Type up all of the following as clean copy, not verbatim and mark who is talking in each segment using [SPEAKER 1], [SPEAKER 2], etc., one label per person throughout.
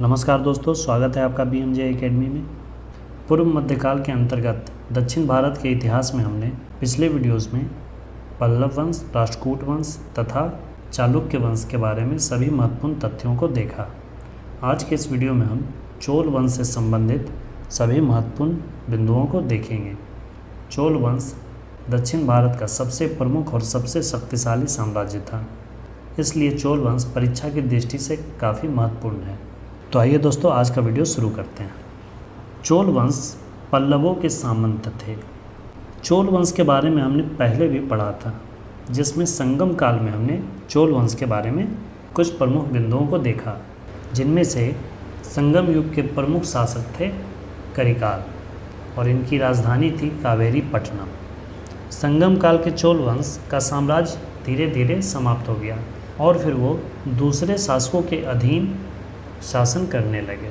[SPEAKER 1] नमस्कार दोस्तों, स्वागत है आपका BMJ एकेडमी में। पूर्व मध्यकाल के अंतर्गत दक्षिण भारत के इतिहास में हमने पिछले वीडियोस में पल्लव वंश, राष्ट्रकूट वंश तथा चालुक्य वंश के बारे में सभी महत्वपूर्ण तथ्यों को देखा। आज के इस वीडियो में हम चोल वंश से संबंधित सभी महत्वपूर्ण बिंदुओं को देखेंगे। चोल वंश दक्षिण भारत का सबसे प्रमुख और सबसे शक्तिशाली साम्राज्य था, इसलिए चोल वंश परीक्षा की दृष्टि से काफ़ी महत्वपूर्ण है। तो आइए दोस्तों, आज का वीडियो शुरू करते हैं। चोल वंश पल्लवों के सामंत थे। चोल वंश के बारे में हमने पहले भी पढ़ा था, जिसमें संगम काल में हमने चोल वंश के बारे में कुछ प्रमुख बिंदुओं को देखा, जिनमें से संगम युग के प्रमुख शासक थे करिकाल और इनकी राजधानी थी कावेरी पट्टनम। संगम काल के चोल वंश का साम्राज्य धीरे धीरे समाप्त हो गया और फिर वो दूसरे शासकों के अधीन शासन करने लगे।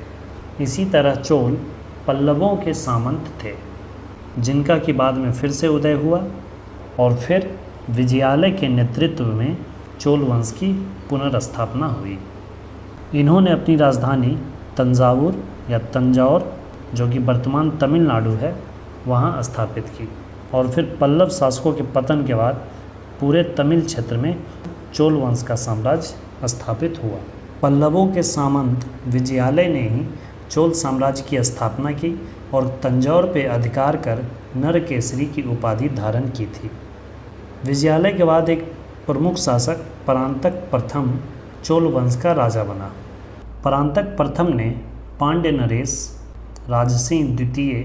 [SPEAKER 1] इसी तरह चोल पल्लवों के सामंत थे, जिनका कि बाद में फिर से उदय हुआ और फिर विजयालय के नेतृत्व में चोल वंश की पुनर्स्थापना हुई। इन्होंने अपनी राजधानी तंजावुर या तंजौर, जो कि वर्तमान तमिलनाडु है, वहाँ स्थापित की और फिर पल्लव शासकों के पतन के बाद पूरे तमिल क्षेत्र में चोल वंश का साम्राज्य स्थापित हुआ। पल्लवों के सामंत विजयालय ने ही चोल साम्राज्य की स्थापना की और तंजौर पे अधिकार कर नरकेसरी की उपाधि धारण की थी। विजयालय के बाद एक प्रमुख शासक परांतक प्रथम चोल वंश का राजा बना। परांतक प्रथम ने पांड्य नरेश, राजसिंह द्वितीय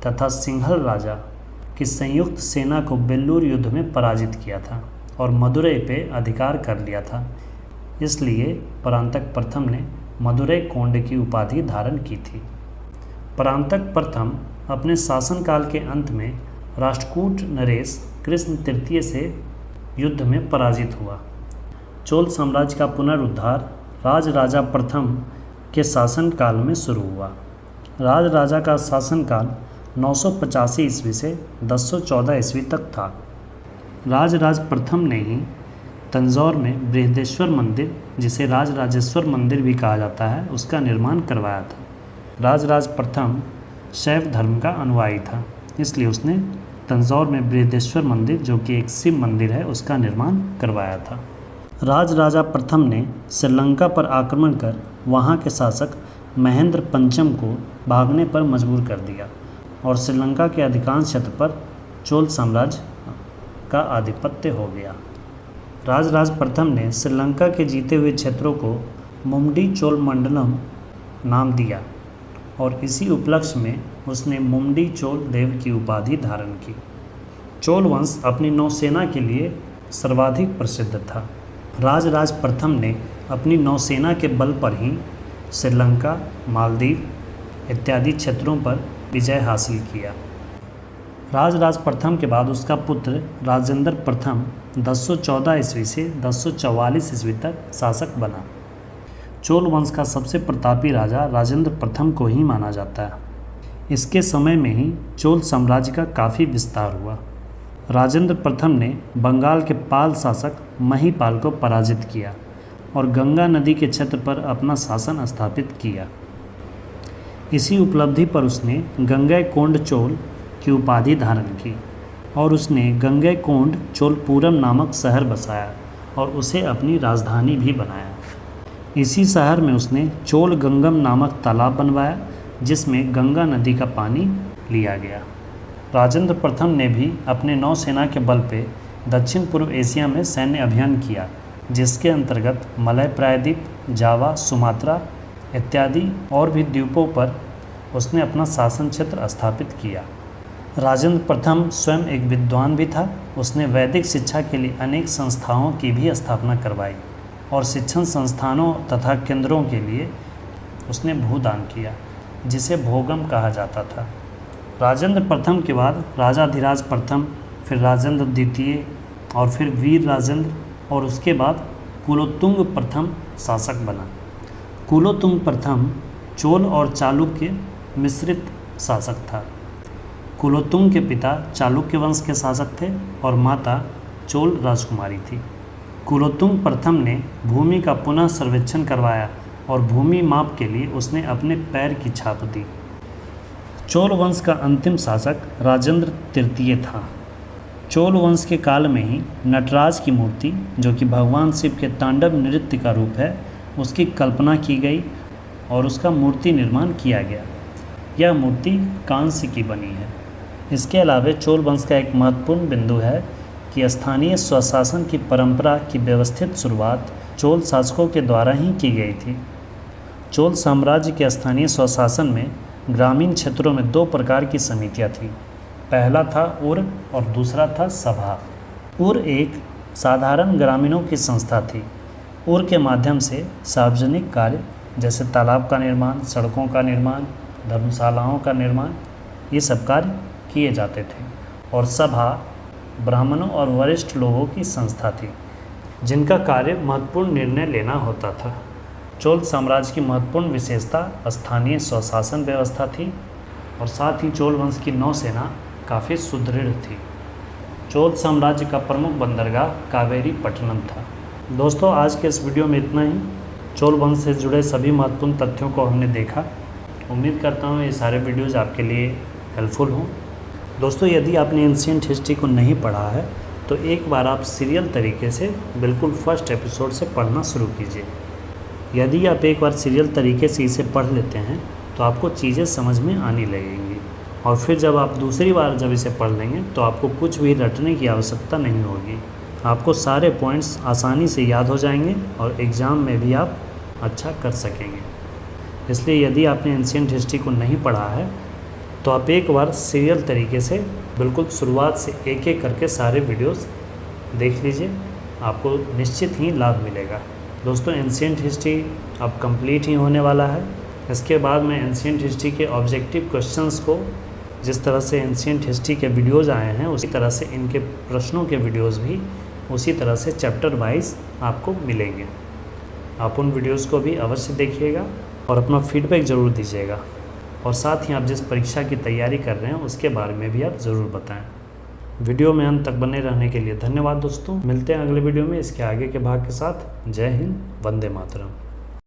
[SPEAKER 1] तथा सिंहल राजा की संयुक्त सेना को बेल्लूर युद्ध में पराजित किया था और मदुरै पे अधिकार कर लिया था। इसलिए परांतक प्रथम ने मदुरै कोंड की उपाधि धारण की थी। परांतक प्रथम अपने शासनकाल के अंत में राष्ट्रकूट नरेश कृष्ण तृतीय से युद्ध में पराजित हुआ। चोल साम्राज्य का पुनरुद्धार राजराजा प्रथम के शासनकाल में शुरू हुआ। राजराजा का शासनकाल 985 ईस्वी से 1014 ईस्वी तक था। राजराज प्रथम ने ही तंजौर में बृहदेश्वर मंदिर, जिसे राजराजेश्वर मंदिर भी कहा जाता है, उसका निर्माण करवाया था। राजराज प्रथम शैव धर्म का अनुयायी था, इसलिए उसने तंजौर में बृहदेश्वर मंदिर, जो कि एक शिव मंदिर है, उसका निर्माण करवाया था। राजराजा प्रथम ने श्रीलंका पर आक्रमण कर वहाँ के शासक महेंद्र पंचम को भागने पर मजबूर कर दिया और श्रीलंका के अधिकांश क्षेत्र पर चोल साम्राज्य का आधिपत्य हो गया। राजराज प्रथम ने श्रीलंका के जीते हुए क्षेत्रों को मुमडी चोल मंडलम नाम दिया और इसी उपलक्ष्य में उसने मुमडी चोल देव की उपाधि धारण की। चोल वंश अपनी नौसेना के लिए सर्वाधिक प्रसिद्ध था। राजराज प्रथम ने अपनी नौसेना के बल पर ही श्रीलंका, मालदीव इत्यादि क्षेत्रों पर विजय हासिल किया। राजराज प्रथम के बाद उसका पुत्र राजेंद्र प्रथम 1014 ईस्वी से 1044 ईस्वी तक शासक बना। चोल वंश का सबसे प्रतापी राजा राजेंद्र प्रथम को ही माना जाता है। इसके समय में ही चोल साम्राज्य का काफ़ी विस्तार हुआ। राजेंद्र प्रथम ने बंगाल के पाल शासक महीपाल को पराजित किया और गंगा नदी के क्षेत्र पर अपना शासन स्थापित किया। इसी उपलब्धि पर उसने गंगैकोंड चोल की उपाधि धारण की और उसने गंगैकोंड चोलपुरम नामक शहर बसाया और उसे अपनी राजधानी भी बनाया। इसी शहर में उसने चोल गंगम नामक तालाब बनवाया, जिसमें गंगा नदी का पानी लिया गया। राजेंद्र प्रथम ने भी अपने नौसेना के बल पे दक्षिण पूर्व एशिया में सैन्य अभियान किया, जिसके अंतर्गत मलय प्रायद्वीप, जावा, सुमात्रा इत्यादि और भी द्वीपों पर उसने अपना शासन क्षेत्र स्थापित किया। राजेंद्र प्रथम स्वयं एक विद्वान भी था। उसने वैदिक शिक्षा के लिए अनेक संस्थाओं की भी स्थापना करवाई और शिक्षण संस्थानों तथा केंद्रों के लिए उसने भूदान किया, जिसे भोगम कहा जाता था। राजेंद्र प्रथम के बाद राजाधिराज प्रथम, फिर राजेंद्र द्वितीय और फिर वीर राजेंद्र और उसके बाद कुलोत्तुंग प्रथम शासक बना। कुलोत्तुंग प्रथम चोल और चालुक्य मिश्रित शासक था। कुलोत्तुंग के पिता चालुक्य वंश के शासक थे और माता चोल राजकुमारी थी। कुलोत्तुंग प्रथम ने भूमि का पुनः सर्वेक्षण करवाया और भूमि माप के लिए उसने अपने पैर की छाप दी। चोल वंश का अंतिम शासक राजेंद्र तृतीय था। चोल वंश के काल में ही नटराज की मूर्ति, जो कि भगवान शिव के तांडव नृत्य का रूप है, उसकी कल्पना की गई और उसका मूर्ति निर्माण किया गया। यह मूर्ति कांस्य की बनी है। इसके अलावा चोल वंश का एक महत्वपूर्ण बिंदु है कि स्थानीय स्वशासन की परंपरा की व्यवस्थित शुरुआत चोल शासकों के द्वारा ही की गई थी। चोल साम्राज्य के स्थानीय स्वशासन में ग्रामीण क्षेत्रों में 2 प्रकार की समितियां थीं। पहला था उर और दूसरा था सभा। उर एक साधारण ग्रामीणों की संस्था थी। उर के माध्यम से सार्वजनिक कार्य जैसे तालाब का निर्माण, सड़कों का निर्माण, धर्मशालाओं का निर्माण, ये सब कार्य किए जाते थे। और सभा ब्राह्मणों और वरिष्ठ लोगों की संस्था थी, जिनका कार्य महत्वपूर्ण निर्णय लेना होता था। चोल साम्राज्य की महत्वपूर्ण विशेषता स्थानीय स्वशासन व्यवस्था थी और साथ ही चोल वंश की नौसेना काफ़ी सुदृढ़ थी। चोल साम्राज्य का प्रमुख बंदरगाह कावेरी पट्टनम था। दोस्तों, आज के इस वीडियो में इतना ही। चोल वंश से जुड़े सभी महत्वपूर्ण तथ्यों को हमने देखा। उम्मीद करता हूँ ये सारे वीडियोज़ आपके लिए हेल्पफुल हों। दोस्तों, यदि आपने एंशिएंट हिस्ट्री को नहीं पढ़ा है तो एक बार आप सीरियल तरीके से बिल्कुल फर्स्ट एपिसोड से पढ़ना शुरू कीजिए। यदि आप एक बार सीरियल तरीके से इसे पढ़ लेते हैं तो आपको चीज़ें समझ में आने लगेंगी और फिर जब आप दूसरी बार जब इसे पढ़ लेंगे तो आपको कुछ भी रटने की आवश्यकता नहीं होगी। आपको सारे पॉइंट्स आसानी से याद हो जाएंगे और एग्ज़ाम में भी आप अच्छा कर सकेंगे। इसलिए यदि आपने एंशिएंट हिस्ट्री को नहीं पढ़ा है तो आप एक बार सीरियल तरीके से बिल्कुल शुरुआत से एक एक करके सारे वीडियोस देख लीजिए, आपको निश्चित ही लाभ मिलेगा। दोस्तों, एंशिएंट हिस्ट्री अब कंप्लीट ही होने वाला है। इसके बाद मैं एंशिएंट हिस्ट्री के ऑब्जेक्टिव क्वेश्चंस को, जिस तरह से एंशिएंट हिस्ट्री के वीडियोस आए हैं उसी तरह से इनके प्रश्नों के वीडियोस भी उसी तरह से चैप्टर वाइज आपको मिलेंगे। आप उन वीडियोस को भी अवश्य देखिएगा और अपना फीडबैक ज़रूर दीजिएगा और साथ ही आप जिस परीक्षा की तैयारी कर रहे हैं उसके बारे में भी आप ज़रूर बताएं। वीडियो में अंत तक बने रहने के लिए धन्यवाद दोस्तों। मिलते हैं अगले वीडियो में इसके आगे के भाग के साथ। जय हिंद, वंदे मातरम।